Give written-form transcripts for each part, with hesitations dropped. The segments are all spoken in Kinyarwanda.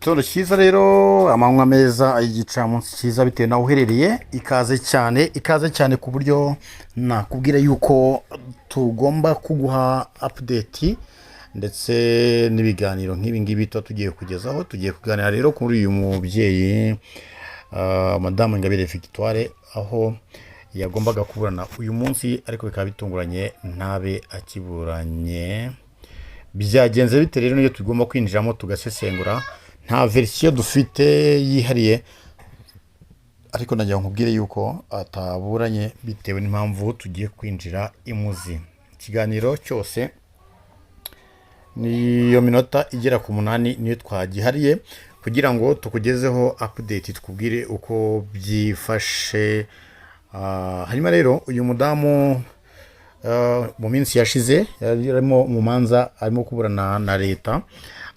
igitondo cyiza rero, amanywa meza, igicamunsi cyiza bitewe naho uherereye. Ikaze cyane ku buryo nakubwira yuko tugomba kuguha update ndetse n'ibiganiro nk'ibi ngibi tuba tugiye kugezaho. Tugiye kuganira rero kuri uyu mubyeyi Madame Ingabire Victoire, aho yagombaga kuburana uyu munsi ariko bikaba bitunguranye ntabe akiburanye. Byagenze bite rero niyo tugomba kwinjiramo tugasesengura. Nta verisiyo dufite yihariye, ariko nagira nkubwire yuko ataburanye bitewe n'impamvu tugiye kwinjira imuzi. Ikiganiro cyose niyo minota igera ku 8 niyo twagihariye kugira ngo tukugezeho update, tukubwire uko byifashe. Hanyuma rero uyu mudamu mu minsi yashize yarimo mu manza arimo kuburana na leta,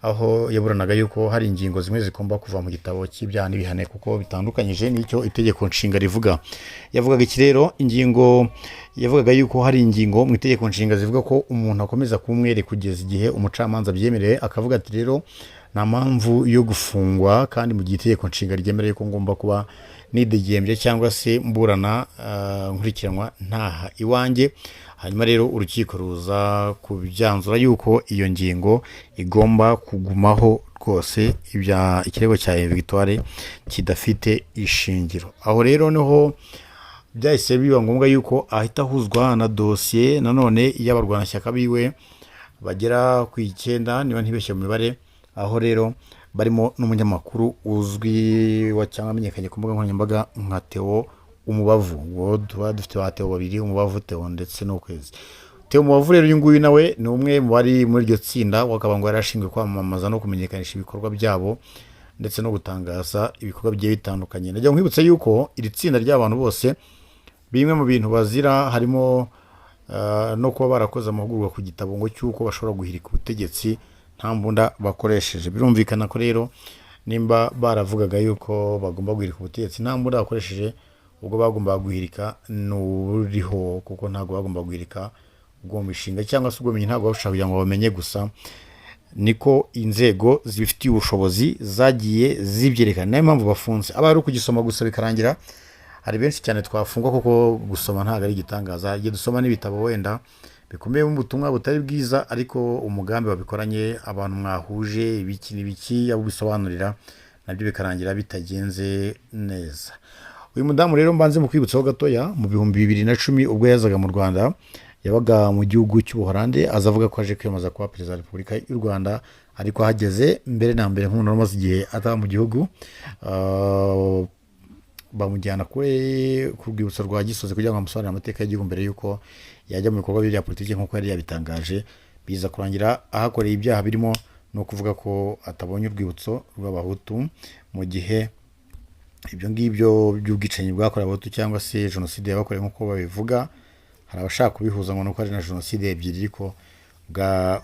aho yaburanaga yuko hari ingingo zimwe zigomba kuva mu gitabo cy'ibyaha n'ibihane kuko bitandukanyije n'icyo itegeko nshinga rivuga. Yavugaga iki rero? Yavugaga yuko hari ingingo mu itegeko nshinga zivuga ko umuntu akomeza kumwere kugeza igihe umucamanza byemereye. Akavuga ati rero nta mpamvu yo gufungwa kandi mu gihe itegeko nshinga ryemereye ko ngomba kuba nidegembye cyangwa se mburana nkurikiranwa ntaha iwanjye. Hanyuma rero urukiko ruza kubyanzura yuko iyo ngingo igomba kugumaho rwose, ikirego cya Victoire kidafite ishingiro. Aho rero niho byahise biba ngombwa yuko ahita ahuzwa na dosiye nanone y'abarwanashyaka biwe bagera ku 9 niba ntibeshye mu mibare, aho rero barimo n'umunyamakuru uzwi cyangwa amenyekanye ku mbuga nkoranyambaga nka Theo Umubavu. Dufite ba Theo babiri, Umubavu Theo ndetse n'Ukwezi. Theo Umubavu rero uyu nguyu nawe ni umwe mu bari muri iryo tsinda, wakaba ngo yarashinzwe kwamamaza no kumenyekanisha ibikorwa byabo ndetse no gutangaza ibikorwa bigiye bitandukanye. Najya nkwibutsa yuko iri tsinda ry'abantu bose bimwe mu bintu bazira harimo no kuba barakoze amahugurwa ku gitabo ngo cyuko bashobora guhirika ubutegetsi nta mbunda bakoresheje. Birumvikana ko rero nimba baravugaga yuko bagomba guhirika ubutegetsi nta mbunda bakoresheje, ubwo bagomba guhirika n'uriho, kuko ntago bagomba guhirika ubwo mishinga cyangwa se ubwo menye ntago bashaka kugira ngo bamenye gusa. Niko inzego zibifitiye ubushobozi zagiye zibyerekana, niyo mpamvu bafunze. Aba ari kugisoma gusa bikarangira. Hari benshi cyane twafungwa kuko gusoma ntago ari igitangaza. Igihe dusoma n'ibitabo wenda bikomeye mu butumwa butari bwiza, ariko umugambi babikoranye abantu mwahuje ibiki n'ibiki abo bisobanurira nabyo bikarangira bitagenze neza. Uyu mudamu rero mbanze mu kwibutsaho gatoya, mu 2010 ubwo yazaga mu Rwanda, yabaga mu gihugu cy'Ubuholande, azavuga ko aje kwiyamamaza kuba perezida wa Repubulika y'u Rwanda, ariko ahageze mbere na mbere nk'umuntu wamaze igihe ataba mu gihugu, bamujyana ku rwibutso rwa Gisozi kugira ngo amusobanurire amateka y'igihugu mbere yuko yajya mu bikorwa bya politiki nk'uko yari yabitangaje. Biza kurangira ahakoreye ibyaha birimo no kuvuga ko atabonye urwibutso rw'Abahutu mu gihe ibyo ngibyo by'ubwicanyi bwakorewe Abahutu cyangwa se jenoside yabakorewe nk'uko babivuga. Hari abashaka kubihuza ngo nuko ari na jenoside ebyiri, ariko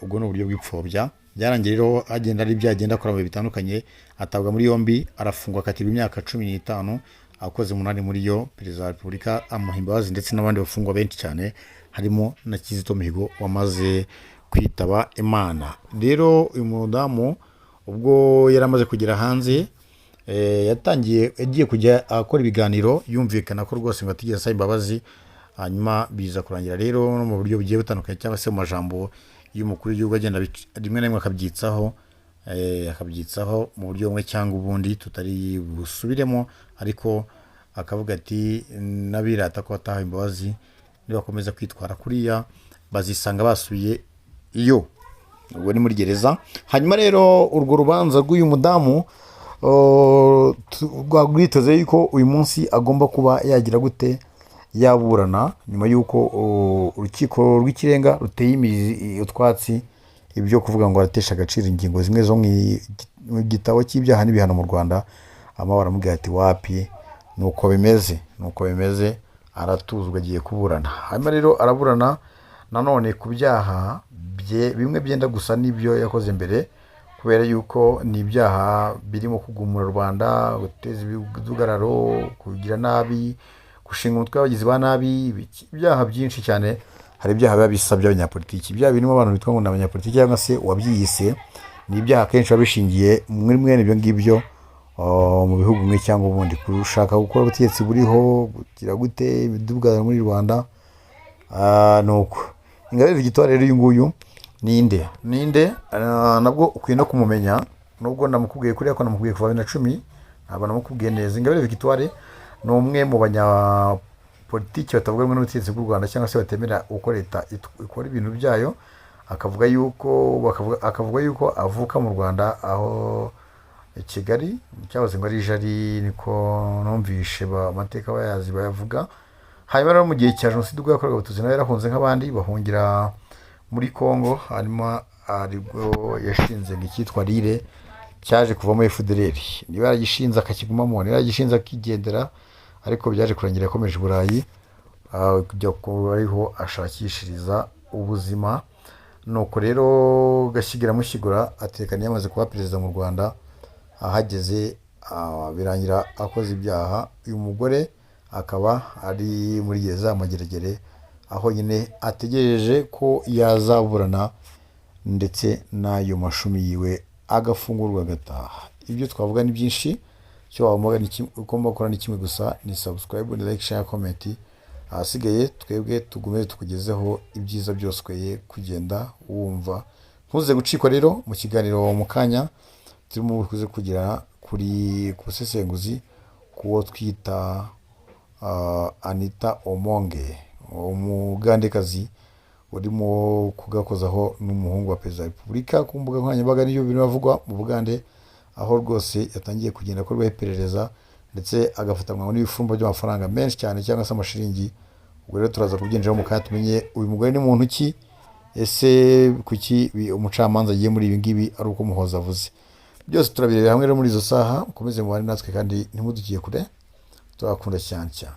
ubwo ni uburyo bw'ipfobya. Byarangiye rero agenda ari byagenda akora mu bitandukanye, atabwa muri yombi, arafungwa akatirwa imyaka 15, akoze 8 muri yo. Perezida wa Repubulika amuha imbabazi ndetse n'abandi bafungwa benshi cyane, harimo na Kizito Mihigo wamaze kwitaba Imana. Rero uyu mudamu ubwo yaramaze kugera hanze, yagiye kujya akora ibiganiro, yumvikana ko rwose ngo atigeze asaba imbabazi. Hanyuma biza kurangira rero no mu buryo bugiye butandukanye cyangwa se mu majambo y'umukuru w'igihugu agenda rimwe na rimwe akabyitsaho mu buryo bumwe cyangwa ubundi tutari busubiremo, ariko akavuga ati nabirata ko ataha imbabazi nibakomeza kwitwara kuriya bazisanga basubiye iyo, ubwo ni muri gereza. Hanyuma rero urwo rubanza rw'uyu mudamu rwiteze yuko uyu munsi agomba kuba yagira gute, yaburana, nyuma yuko urukiko rw'ikirenga ruteye utwatsi ibyo kuvuga ngo aratesha agaciro ingingo zimwe zo mu gitabo cy'ibyaha n'ibihano mu Rwanda. Amabara amubwira ati wapi, nuko bimeze, aratuzwa agiye kuburana. Hanyuma rero araburana nanone ku byaha bimwe byenda gusa n'ibyo yakoze mbere, kubera yuko ni ibyaha birimo kugumura Rwanda, guteza ibidugararo, kugira nabi, gushinga umutwe w'abagizi ba nabi, ibyaha byinshi cyane. Hari ibyaha biba bisabye abanyapolitiki, ibyaha birimo abantu bitwa ngo n'abanyapolitiki cyangwa se wabyiyise ni ibyaha akenshi biba bishingiye muri mwene ibyo ngibyo, mu bihugu bimwe cyangwa ubundi, gushaka gukora ubutegetsi buriho, kugira gute imidugararo muri Rwanda. Nuko Ingabire Victoire rero uyu nguyu ninde nabwo ukwiye no kumumenya, nubwo namukubwiye kuriya ko namukubwiye kuva 2010, ntabwo namukubwiye neza. Ingabire Victoire ni umwe mu banyapolitiki batavuga rumwe n'ubutegetsi bw'u Rwanda, cyangwa se batemera uko leta ikora ibintu byayo. akavuga yuko avuka mu Rwanda, aho i Kigali, cyahoze ngo ari Jari, niko numvishe amateka bayazi bayavuga. Hanyuma rero mu gihe cya jenoside ubwo yakoraga Abatutsi nawe yarahunze nk'abandi, bahungira muri Congo, hanyuma aribwo yashinze icyitwa Rire, cyaje kuvamo FDLR. Niba yaragishinze akakigumamo, niba yaragishinze akigendera, ariko byaje kurangira yakomeje i Burayi, kujya kuba ariho ashakishiriza ubuzima. Nuko rero Gashyigura Mushyigura atekanye yamaze kuba perezida mu Rwanda, ahageze birangira akoze ibyaha. Uyu mugore akaba ari muri gereza Mageragere, aho nyine ategereje ko yazaburana ndetse n'ayo mashumi yiwe agafungurwa agataha. Ibyo twavuga ni byinshi, cyo ugomba gukora ni kimwe gusa, ni subscribe, ni like, share, comment. Ahasigaye twebwe tugume tukugezeho ibyiza byose ukwiye kugenda wumva. Ntuze gucikwa rero mu kiganiro mu kanya turimo kuze kugira kuri kubusesenguzi kuwo twita Anita Omonge, umugandekazi urimo kugakozaho n'umuhungu wa perezida wa Repubulika ku mbuga nkoranyambaga. Niyo bintu bavugwa mu Bugande, aho rwose yatangiye kugenda akorwaho iperereza ndetse agafatanwa n'ibifumbo by'amafaranga menshi cyane, cyangwa se amashiringi. Ubwo rero turaza kubyinjiraho mu kanya tumenye uyu mugore ni muntu ki, ese kuki umucamanza agiye muri ibi ngibi ari uko Muhoza avuze. Byose turabirebera hamwe rero muri izo saha. Mukomeze mubane natwe kandi ntimudukiye kure, turakunda cyane cyane.